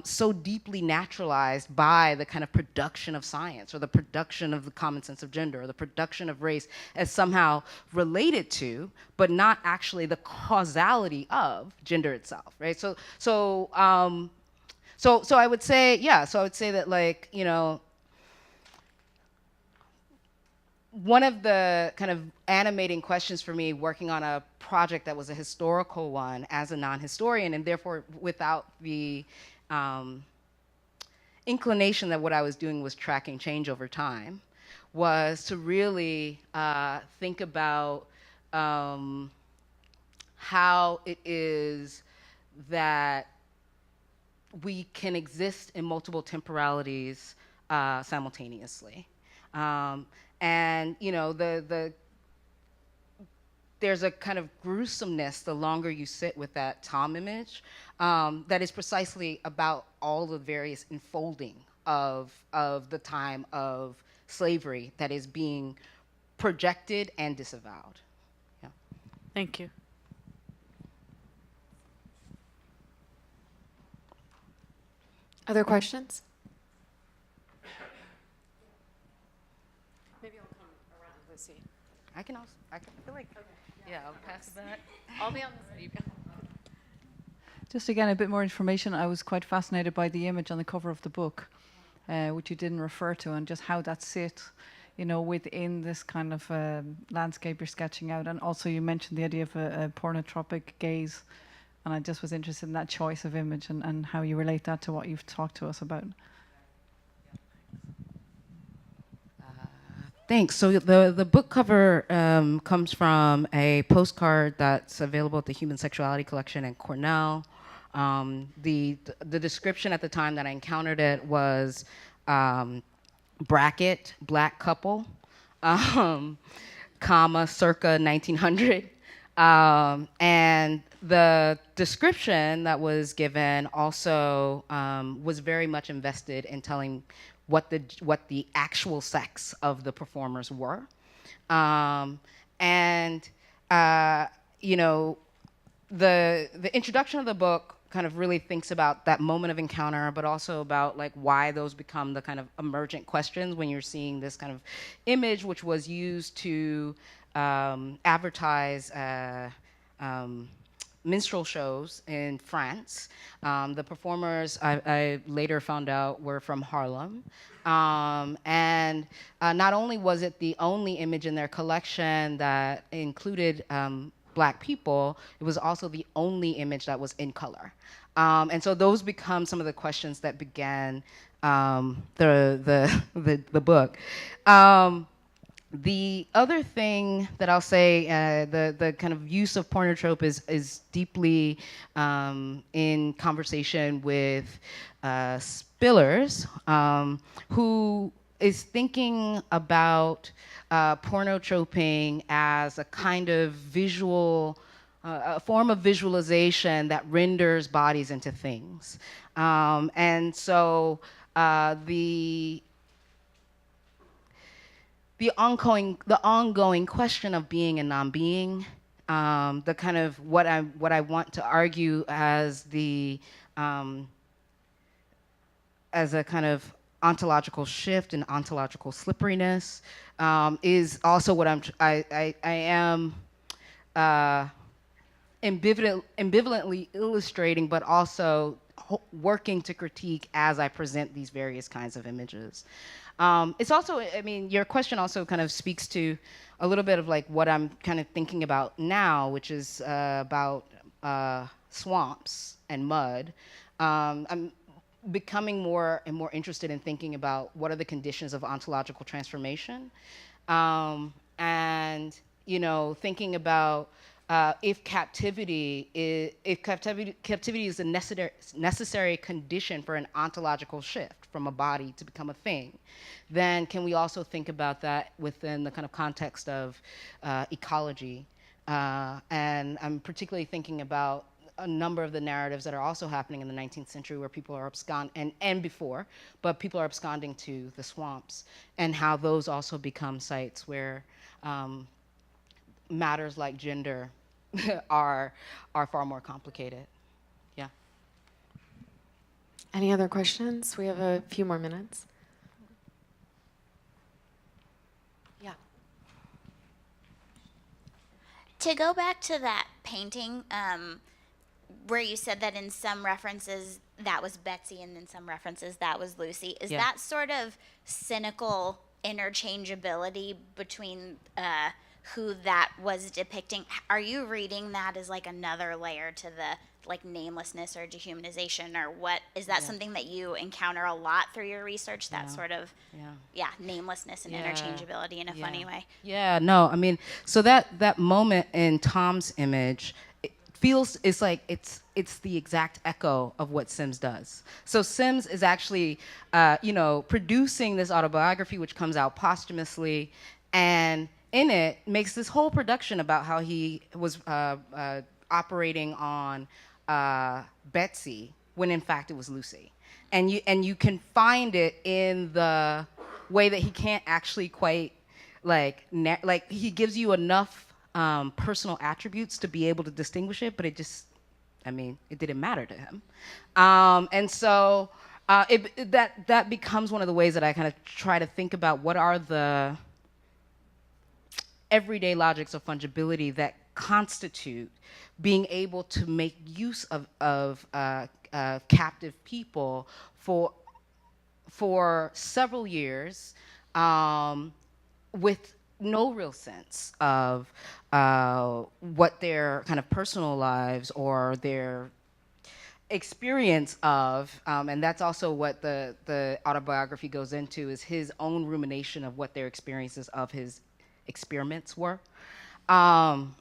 so deeply naturalized by the kind of production of science, or the production of the common sense of gender, or the production of race as somehow related to, but not actually the causality of gender itself, right? So I would say, that, like, one of the kind of animating questions for me working on a project that was a historical one as a non-historian, and therefore without the inclination that what I was doing was tracking change over time, was to really think about how it is that we can exist in multiple temporalities simultaneously. And you know, there's a kind of gruesomeness the longer you sit with that Tom image that is precisely about all the various enfolding of the time of slavery that is being projected and disavowed. Yeah. Thank you. Other questions? Maybe I'll come around, Lucy. I feel like, yeah, I'll pass that. I'll be on this side. Just again, a bit more information. I was quite fascinated by the image on the cover of the book, which you didn't refer to, and just how that sits, you know, within this kind of landscape you're sketching out. And also you mentioned the idea of a pornotropic gaze, and I just was interested in that choice of image and how you relate that to what you've talked to us about. Thanks. So the book cover comes from a postcard that's available at the Human Sexuality Collection in Cornell. The description at the time that I encountered it was bracket, black couple, comma, circa 1900. And the description that was given also was very much invested in telling what the actual sex of the performers were. You know, the introduction of the book kind of really thinks about that moment of encounter, but also about like why those become the kind of emergent questions when you're seeing this kind of image, which was used to advertise minstrel shows in France. The performers, I later found out, were from Harlem. And not only was it the only image in their collection that included Black people, it was also the only image that was in color. And so those become some of the questions that began the book. The other thing that I'll say, the kind of use of pornotrope is deeply in conversation with Spillers, who is thinking about pornotroping as a kind of visual, a form of visualization that renders bodies into things. And so the ongoing question of being and non-being, the kind of what I want to argue as as a kind of ontological shift and ontological slipperiness, is also what I am ambivalently illustrating, but also working to critique as I present these various kinds of images. It's also, I mean, your question also kind of speaks to a little bit of like what I'm kind of thinking about now, which is about swamps and mud. I'm becoming more and more interested in thinking about what are the conditions of ontological transformation, and you know, thinking about if captivity is a necessary condition for an ontological shift from a body to become a thing, then can we also think about that within the kind of context of ecology? And I'm particularly thinking about a number of the narratives that are also happening in the 19th century where people are absconding, and before, but people are absconding to the swamps, and how those also become sites where matters like gender are far more complicated. Yeah. Any other questions? We have a few more minutes. Yeah. To go back to that painting, where you said that in some references that was Betsy and in some references that was Lucy, is that sort of cynical interchangeability between who that was depicting? Are you reading that as like another layer to the like namelessness or dehumanization, or what? Is that something that you encounter a lot through your research, that sort of namelessness and interchangeability in a funny way? Yeah, no, I mean, so that moment in Tom's image, feels it's like it's the exact echo of what Sims does. So Sims is actually, producing this autobiography, which comes out posthumously, and in it makes this whole production about how he was operating on Betsy when in fact it was Lucy, and you can find it in the way that he can't actually quite like he gives you enough personal attributes to be able to distinguish it, but it didn't matter to him. And so that becomes one of the ways that I kind of try to think about what are the everyday logics of fungibility that constitute being able to make use of captive people for several years with no real sense of what their kind of personal lives or their experience of, and that's also what the autobiography goes into, is his own rumination of what their experiences of his experiments were. Often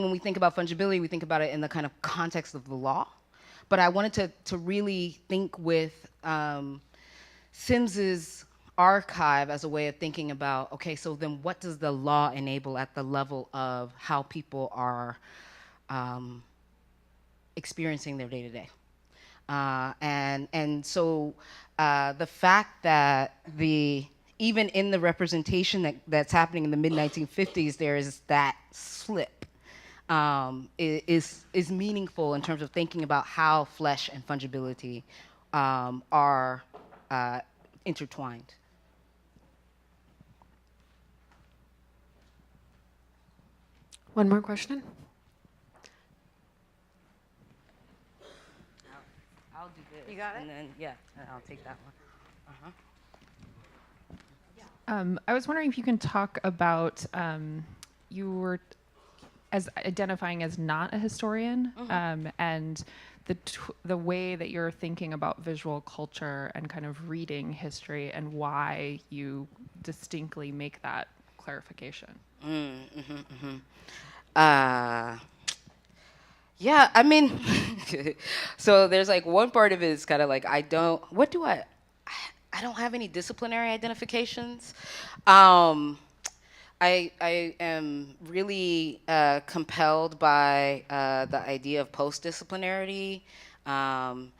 when we think about fungibility, we think about it in the kind of context of the law. But I wanted to really think with Sims's archive as a way of thinking about, okay, so then what does the law enable at the level of how people are experiencing their day-to-day? And so the fact that even in the representation that's happening in the mid-1950s, there is that slip is meaningful in terms of thinking about how flesh and fungibility are intertwined. One more question? I'll do this. You got it? And then, and I'll take that one. I was wondering if you can talk about, you were as identifying as not a historian, and the way that you're thinking about visual culture and kind of reading history, and why you distinctly make that clarification. Yeah, I mean, so there's like one part of it is kind of like I don't have any disciplinary identifications. I am really compelled by the idea of post-disciplinarity, beyond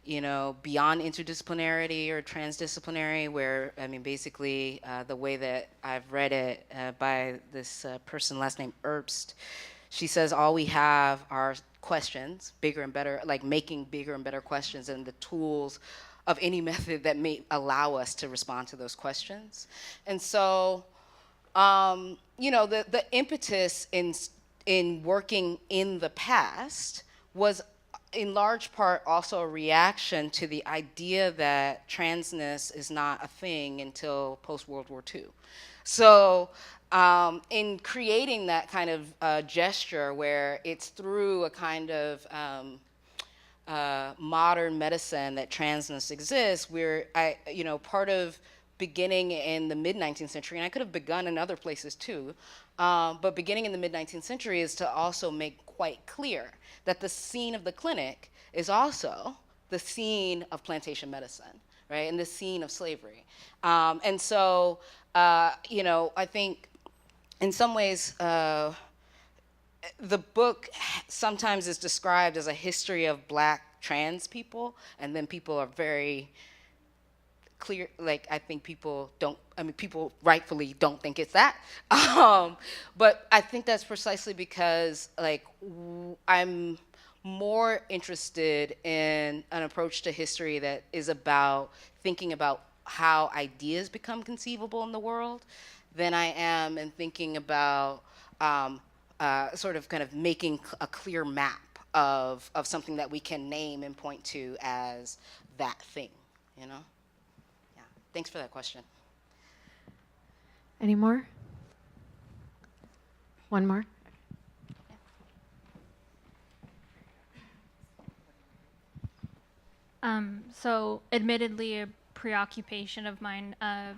interdisciplinarity or transdisciplinary, where, basically the way that I've read it by this person, last name Erbst, she says all we have are questions, bigger and better, like making bigger and better questions, and the tools of any method that may allow us to respond to those questions. And so, the impetus in working in the past was in large part also a reaction to the idea that transness is not a thing until post-World War II. So in creating that kind of gesture where it's through a kind of modern medicine that transness exists, part of beginning in the mid-19th century, and I could have begun in other places too, but beginning in the mid-19th century is to also make quite clear that the scene of the clinic is also the scene of plantation medicine, right, and the scene of slavery. And so, I think in some ways, the book sometimes is described as a history of Black trans people, and then people are very clear, like I think people rightfully don't think it's that. But I think that's precisely because I'm more interested in an approach to history that is about thinking about how ideas become conceivable in the world than I am in thinking about sort of kind of making a clear map of something that we can name and point to as that thing, Yeah. Thanks for that question. Any more? One more? So admittedly a preoccupation of mine,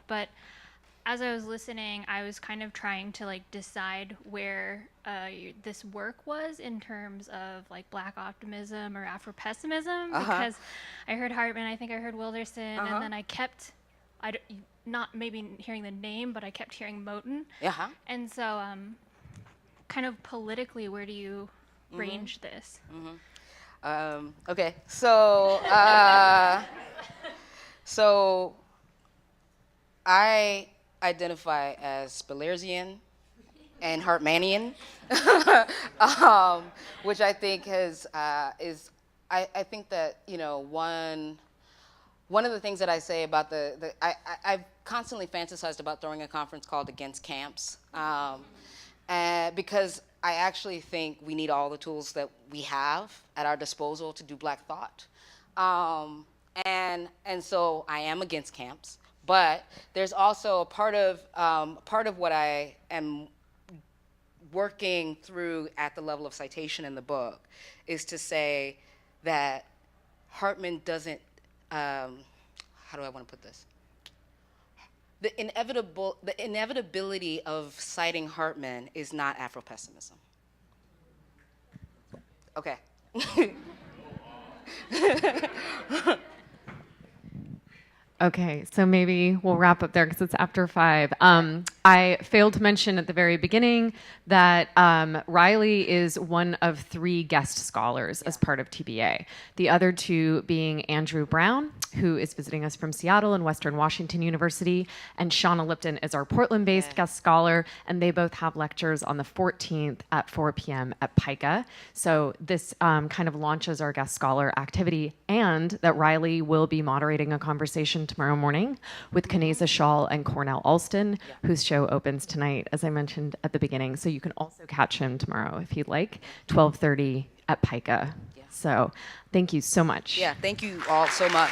but as I was listening, I was kind of trying to like decide where this work was in terms of like Black optimism or Afro-pessimism, because I heard Hartman, I think I heard Wilderson, and then I kept, not maybe hearing the name, but I kept hearing Moten. And so kind of politically, where do you range this? Okay, so so I identify as Spillersian and Hartmanian, which I think has I think that, you know, one of the things that I say about I've constantly fantasized about throwing a conference called Against Camps, because I actually think we need all the tools that we have at our disposal to do Black thought. And so I am against camps, but there's also a part of what I am working through at the level of citation in the book is to say that Hartman doesn't, how do I want to put this? The inevitability of citing Hartman is not Afro-pessimism. Okay. Okay, so maybe we'll wrap up there because it's after 5. I failed to mention at the very beginning that Riley is one of 3 guest scholars as part of TBA. The other 2 being Andrew Brown, who is visiting us from Seattle and Western Washington University, and Shauna Lipton is our Portland-based guest scholar, and they both have lectures on the 14th at 4 p.m. at PICA. So this kind of launches our guest scholar activity, and that Riley will be moderating a conversation tomorrow morning with Kaneza Shaw and Cornell Alston, whose show opens tonight, as I mentioned at the beginning. So you can also catch him tomorrow if you'd like, 12:30 at PICA. So thank you so much. Yeah, thank you all so much.